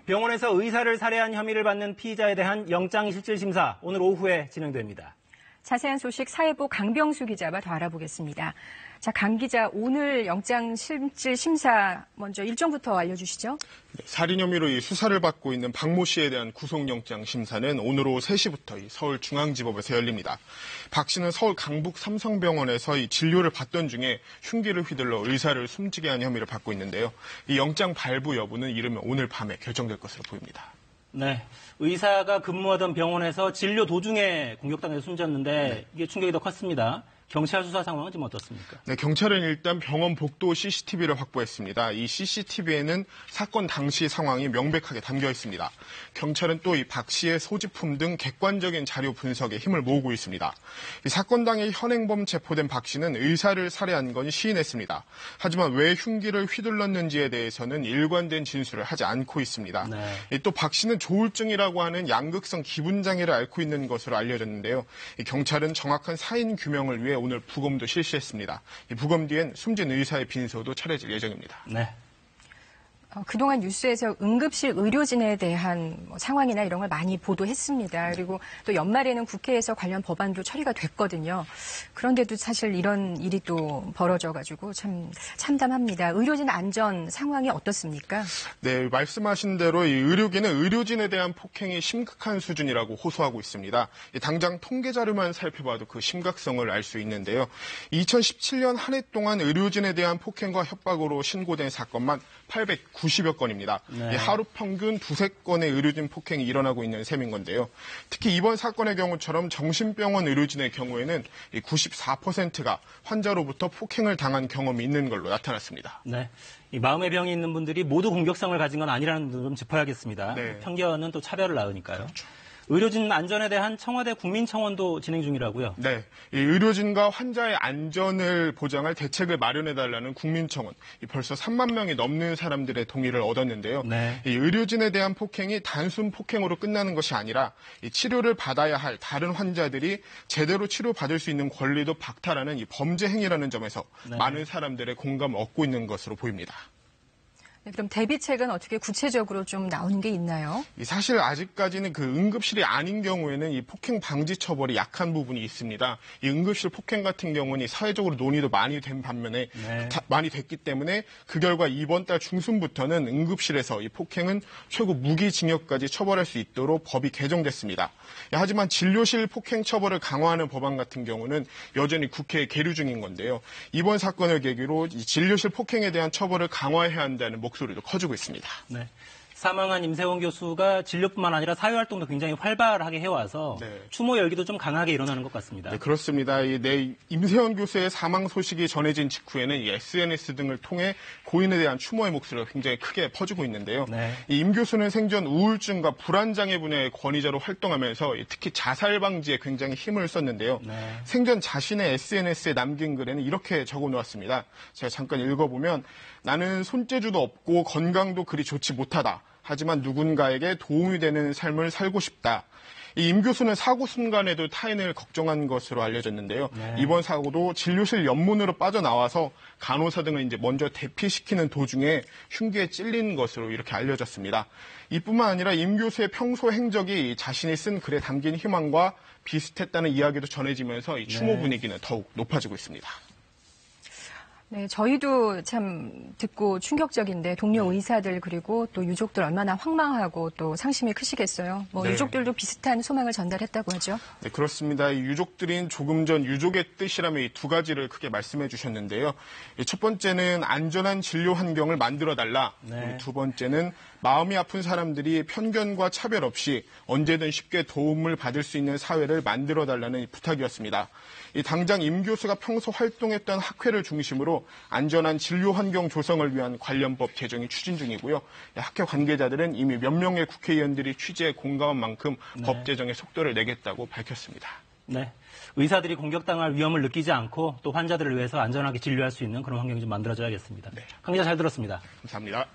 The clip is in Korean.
병원에서 의사를 살해한 혐의를 받는 피의자에 대한 영장실질심사 오늘 오후에 진행됩니다. 자세한 소식 사회부 강병수 기자와 더 알아보겠습니다. 자, 강 기자, 오늘 영장실질심사 먼저 일정부터 알려주시죠. 네, 살인 혐의로 이 수사를 받고 있는 박모 씨에 대한 구속영장 심사는 오늘 오후 3시부터 서울중앙지법에서 열립니다. 박 씨는 서울 강북 삼성병원에서 이 진료를 받던 중에 흉기를 휘둘러 의사를 숨지게 한 혐의를 받고 있는데요. 이 영장 발부 여부는 이르면 오늘 밤에 결정될 것으로 보입니다. 네, 의사가 근무하던 병원에서 진료 도중에 공격당해서 숨졌는데 이게 충격이 더 컸습니다. 경찰 수사 상황은 지금 어떻습니까? 네, 경찰은 일단 병원 복도 CCTV를 확보했습니다. 이 CCTV에는 사건 당시 상황이 명백하게 담겨 있습니다. 경찰은 또 이 박 씨의 소지품 등 객관적인 자료 분석에 힘을 모으고 있습니다. 이 사건 당일 현행범 체포된 박 씨는 의사를 살해한 건 시인했습니다. 하지만 왜 흉기를 휘둘렀는지에 대해서는 일관된 진술을 하지 않고 있습니다. 네. 또 박 씨는 조울증이라고 하는 양극성 기분장애를 앓고 있는 것으로 알려졌는데요. 이 경찰은 정확한 사인 규명을 위해 오늘 부검도 실시했습니다. 이 부검 뒤엔 숨진 의사의 빈소도 차려질 예정입니다. 네. 그동안 뉴스에서 응급실 의료진에 대한 상황이나 이런 걸 많이 보도했습니다. 그리고 또 연말에는 국회에서 관련 법안도 처리가 됐거든요. 그런데도 사실 이런 일이 또 벌어져가지고 참 참담합니다. 의료진 안전 상황이 어떻습니까? 네, 말씀하신 대로 이 의료계는 의료진에 대한 폭행이 심각한 수준이라고 호소하고 있습니다. 당장 통계 자료만 살펴봐도 그 심각성을 알 수 있는데요. 2017년 한 해 동안 의료진에 대한 폭행과 협박으로 신고된 사건만 890여 건입니다. 네. 하루 평균 2~3건의 의료진 폭행이 일어나고 있는 셈인 건데요. 특히 이번 사건의 경우처럼 정신병원 의료진의 경우에는 94%가 환자로부터 폭행을 당한 경험이 있는 걸로 나타났습니다. 네, 이 마음의 병이 있는 분들이 모두 공격성을 가진 건 아니라는 점 좀 짚어야겠습니다. 네. 편견은 또 차별을 낳으니까요. 그렇죠. 의료진 안전에 대한 청와대 국민청원도 진행 중이라고요? 네, 이 의료진과 환자의 안전을 보장할 대책을 마련해달라는 국민청원. 벌써 3만 명이 넘는 사람들의 동의를 얻었는데요. 네. 이 의료진에 대한 폭행이 단순 폭행으로 끝나는 것이 아니라 이 치료를 받아야 할 다른 환자들이 제대로 치료받을 수 있는 권리도 박탈하는 이 범죄 행위라는 점에서 네. 많은 사람들의 공감을 얻고 있는 것으로 보입니다. 네, 그럼 대비책은 어떻게 구체적으로 좀 나오는 게 있나요? 사실 아직까지는 그 응급실이 아닌 경우에는 이 폭행 방지 처벌이 약한 부분이 있습니다. 이 응급실 폭행 같은 경우는 사회적으로 논의도 많이 된 반면에 네. 많이 됐기 때문에 그 결과 이번 달 중순부터는 응급실에서 이 폭행은 최고 무기징역까지 처벌할 수 있도록 법이 개정됐습니다. 하지만 진료실 폭행 처벌을 강화하는 법안 같은 경우는 여전히 국회에 계류 중인 건데요. 이번 사건을 계기로 이 진료실 폭행에 대한 처벌을 강화해야 한다는 목소리도 커지고 있습니다. 네. 사망한 임세원 교수가 진료뿐만 아니라 사회활동도 굉장히 활발하게 해와서 네. 추모 열기도 좀 강하게 일어나는 것 같습니다. 네, 그렇습니다. 임세원 교수의 사망 소식이 전해진 직후에는 이 SNS 등을 통해 고인에 대한 추모의 목소리가 굉장히 크게 퍼지고 있는데요. 네. 임 교수는 생전 우울증과 불안장애 분야의 권위자로 활동하면서 특히 자살 방지에 굉장히 힘을 썼는데요. 네. 생전 자신의 SNS에 남긴 글에는 이렇게 적어놓았습니다. 제가 잠깐 읽어보면 나는 손재주도 없고 건강도 그리 좋지 못하다. 하지만 누군가에게 도움이 되는 삶을 살고 싶다. 임 교수는 사고 순간에도 타인을 걱정한 것으로 알려졌는데요. 네. 이번 사고도 진료실 연문으로 빠져나와서 간호사 등을 이제 먼저 대피시키는 도중에 흉기에 찔린 것으로 이렇게 알려졌습니다. 이뿐만 아니라 임 교수의 평소 행적이 자신이 쓴 글에 담긴 희망과 비슷했다는 이야기도 전해지면서 이 추모 분위기는 더욱 높아지고 있습니다. 네, 저희도 참 듣고 충격적인데 동료 의사들 그리고 또 유족들 얼마나 황망하고 또 상심이 크시겠어요. 네. 유족들도 비슷한 소망을 전달했다고 하죠. 네, 그렇습니다. 이 유족들인 조금 전 유족의 뜻이라며 이 두 가지를 크게 말씀해 주셨는데요. 첫 번째는 안전한 진료 환경을 만들어달라. 네. 두 번째는 마음이 아픈 사람들이 편견과 차별 없이 언제든 쉽게 도움을 받을 수 있는 사회를 만들어달라는 부탁이었습니다. 당장 임 교수가 평소 활동했던 학회를 중심으로 안전한 진료 환경 조성을 위한 관련법 개정이 추진 중이고요. 학회 관계자들은 이미 몇 명의 국회의원들이 취재에 공감한 만큼 네. 법 제정에 속도를 내겠다고 밝혔습니다. 네, 의사들이 공격당할 위험을 느끼지 않고 또 환자들을 위해서 안전하게 진료할 수 있는 그런 환경이 좀 만들어져야겠습니다. 네. 강 기자 잘 들었습니다. 감사합니다.